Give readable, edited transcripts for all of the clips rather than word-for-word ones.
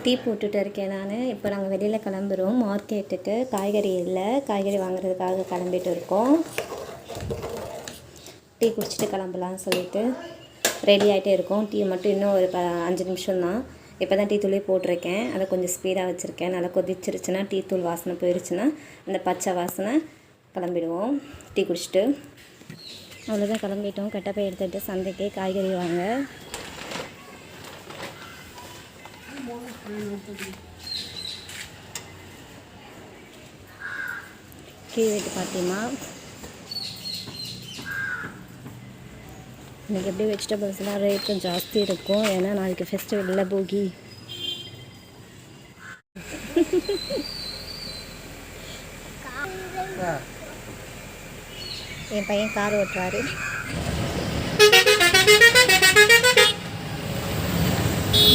Tea போட்டுட்டு இருக்கேன் நான். இப்போ நாங்கள் வெளியில் கிளம்புறோம் மார்க்கெட்டுக்கு. காய்கறி இல்லை, காய்கறி வாங்குறதுக்காக கிளம்பிட்டு இருக்கோம். டீ குடிச்சிட்டு கிளம்பலான்னு சொல்லிட்டு ரெடி ஆகிட்டே இருக்கோம். டீ மட்டும் இன்னும் ஒரு 5 நிமிஷம் தான். இப்போ தான் டீ தூளே போட்டிருக்கேன். அதை கொஞ்சம் ஸ்பீடாக வச்சுருக்கேன். நல்லா கொதிச்சிருச்சுன்னா டீ தூள் வாசனை போயிடுச்சுன்னா அந்த பச்சை வாசனை கிளம்பிடுவோம். டீ குடிச்சிட்டு அவ்வளோதான், கிளம்பிட்டோம். கட்டப்பை எடுத்துகிட்டு சந்தைக்கு காய்கறி வாங்க. கீழே வீட்டு பார்த்தீங்கன்னா இன்றைக்கி எப்படி வெஜிடபிள்ஸ்லாம் ரேட்டும் ஜாஸ்தி இருக்கும். ஏன்னா நாளைக்கு ஃபெஸ்டிவல் இல்லை, போகி. என் பையன் கார் ஓட்டுறாரு.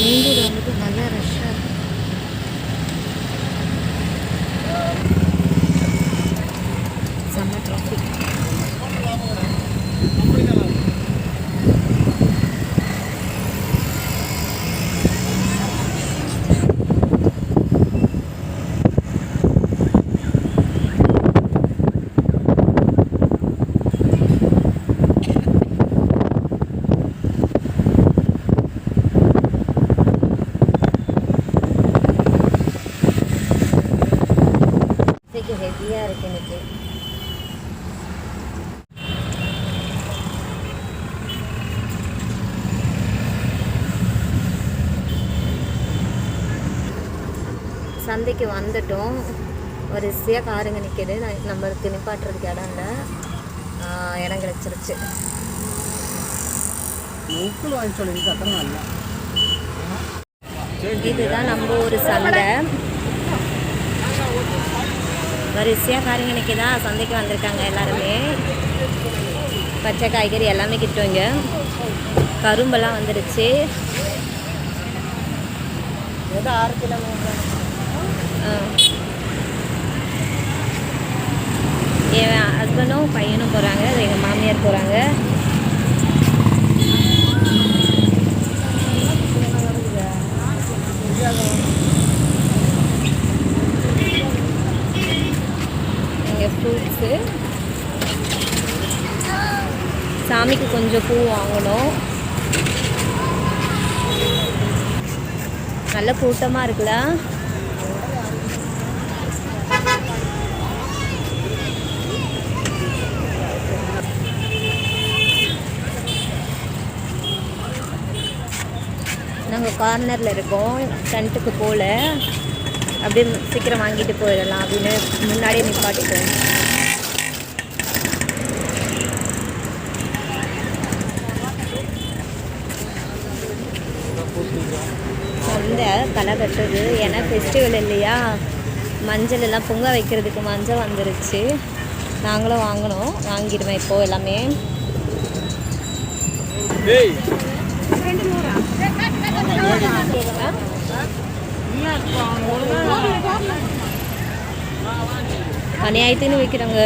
நீங்க வந்துட்டு நல்ல ரஷ்ஷாக இருக்கும். செம்ம டிராஃபிக். ஹெவியாக இருக்குது எனக்கு. சந்தைக்கு வந்துட்டோம். ஒரு ரிசியாக காருங்க நிற்கிது. நம்மளுக்கு நிப்பாட்டுறதுக்கு இடம் இல்லை, இடம் கிடச்சிருச்சு. இதுதான் நம்ம ஒரு சந்தை. வரிசையாக காரிங்க நிற்கிதா. சந்தைக்கு வந்திருக்காங்க எல்லாருமே. பச்சை காய்கறி எல்லாமே கிட்டுவங்க. கரும்பெல்லாம் வந்துடுச்சு. ஏதோ 6 கிலோ. என் ஹஸ்பண்டும் பையனும் போகிறாங்க. எங்கள் மாமியார் போகிறாங்க. ஃப்ரூட்ஸு, சாமிக்கு கொஞ்சம் பூ வாங்கணும். நல்ல கூட்டமாக இருக்குல்ல. நாங்கள் கார்னரில் இருக்கோம், ஃப்ரண்ட்டுக்கு போகல. அப்படியே சீக்கிரம் வாங்கிட்டு போயிடலாம் அப்படின்னு முன்னாடியே நிப்பாட்டிட்டோம். சந்தை களை கட்டுறது. ஏன்னா ஃபெஸ்டிவல் இல்லையா, மஞ்சள் எல்லாம் பொங்க வைக்கிறதுக்கு மஞ்சள் வந்துருச்சு. நாங்களும் வாங்கினோம், வாங்கிடுவேன் இப்போது எல்லாமே. அநியாயத்துன்னு வைக்கிறாங்க.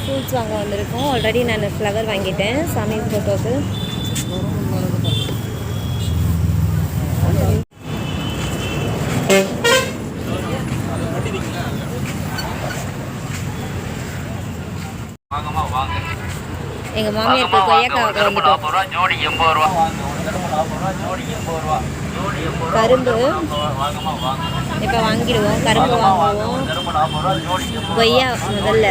ஃப்ரூட்ஸ் வாங்க வந்திருக்கோம். ஆல்ரெடி நான் ஃப்ளவர் வாங்கிட்டேன் சாமி ஃபோட்டோக்கு. எங்கள் மாமியாருக்கு கொய்யாக்காய் வந்துட்டோம். கரும்பு இப்போ வாங்கிடுவோம். கரும்பு வாங்குவோம். கொய்யா முதல்ல.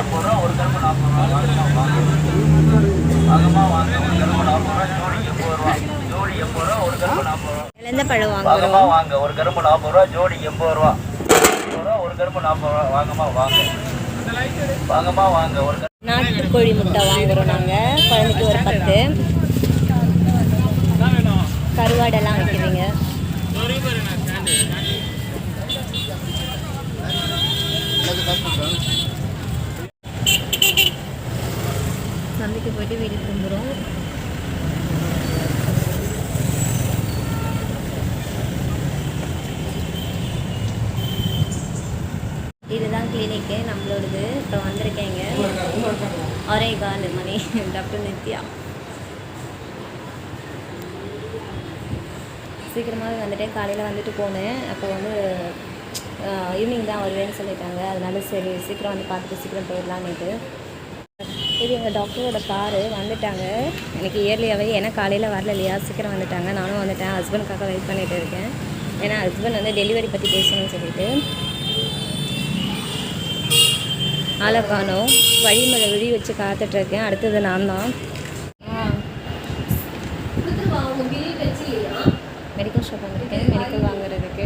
எந்த பழம் வாங்க? ஒரு கரும்பு 40 ரூபா, ஜோடி 80 ரூபா. ஒரு கரும்பு 40 ரூபா. வாங்கம்மா வாங்க. ஒரு நாட்டுக்கோழி முட்டை வாங்குகிறோம் நாங்கள். குழந்தைக்கு ஒரு 10. கருவாடெல்லாம் வைக்கிறீங்க. சந்தைக்கு போயிட்டு வீட்டுக்கு திரும்புகிறோம். My god Mani doctor Nithya சீக்கிரமாகவே வந்துட்டேன். காலையில் வந்துட்டு போனேன். அப்போ வந்து ஈவினிங் தான் வருவேன்னு சொல்லிட்டாங்க. அதனால சரி சீக்கிரம் வந்து பார்த்துட்டு சீக்கிரம் போயிடலான்னுட்டு. இது எங்கள் டாக்டரோட காரு வந்துட்டாங்க. எனக்கு இயர்லியாகவே ஏன்னா காலையில் வரல இல்லையா, சீக்கிரம் வந்துட்டாங்க. நானும் வந்துட்டேன். ஹஸ்பண்டுக்காக வெயிட் பண்ணிகிட்டு இருக்கேன். ஏன்னா ஹஸ்பண்ட் வந்து டெலிவரி பற்றி பேசணும்னு சொல்லிட்டு ஆளை காணோம். வழி மேலே விழி வச்சு காத்துட்ருக்கேன். அடுத்தது நான் தான். மெடிக்கல் ஷாப் வந்திருக்கேன். மெடிக்கல் வாங்குறதுக்கு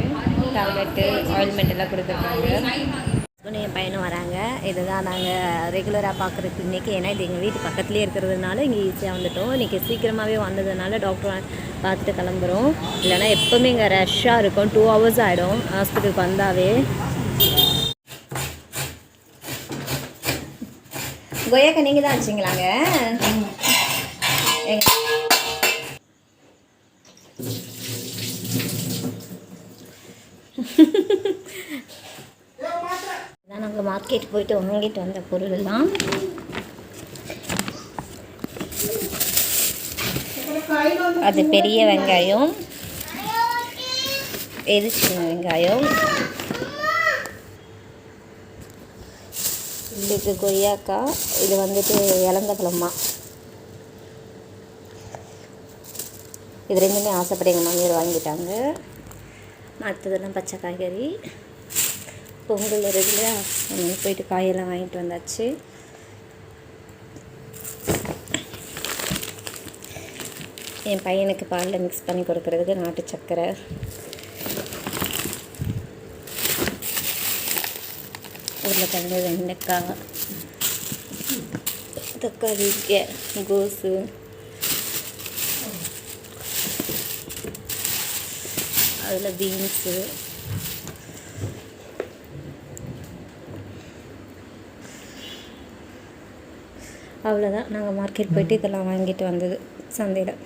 டேப்லெட்டு ஆயில்மெண்ட் எல்லாம் கொடுத்துருக்காங்க. என் பையனும் வராங்க. இதுதான் நாங்கள் ரெகுலராக பார்க்குற கிளினிக். ஏன்னா இது எங்கள் வீட்டு பக்கத்துலேயே இருக்கிறதுனால இங்கே ஈஸியாக வந்துட்டோம். இன்றைக்கி சீக்கிரமாகவே வந்ததுனால டாக்டர் பார்த்துட்டு கிளம்புறோம். இல்லைனா எப்போவுமே இங்கே ரஷ்ஷாக இருக்கும். 2 hours ஆகிடும் ஹாஸ்பிட்டலுக்கு வந்தாவே. கொய்யாக்கா நீங்கள் தான் வச்சிங்களாங்க? இதான் நாங்கள் மார்க்கெட் போயிட்டு வாங்கிட்டு வந்த பொருள் எல்லாம். அது பெரிய வெங்காயம், இது சின்ன வெங்காயம், இதுக்கு கொய்யாக்காய், இது வந்துட்டு இலந்தப்பழமா. இது ரெண்டுமே ஆசைப்பட்டு எங்கள் மாமியார் வாங்கிட்டாங்க. மற்றதெல்லாம் பச்சை காய்கறி. பொங்கல் இருக்குல்ல, நம்ம போயிட்டு காயெல்லாம் வாங்கிட்டு வந்தாச்சு. என் பையனுக்கு பாலில் மிக்ஸ் பண்ணி கொடுக்கறதுக்கு நாட்டு சர்க்கரை, உருளைக்கிழங்கு, வெண்டைக்காய், தக்காளி, கோஸு, அதில் பீன்ஸு, அவ்வளோதான். நாங்கள் மார்க்கெட் போய்ட்டு இதெல்லாம் வாங்கிட்டு வந்தது சந்தையில்.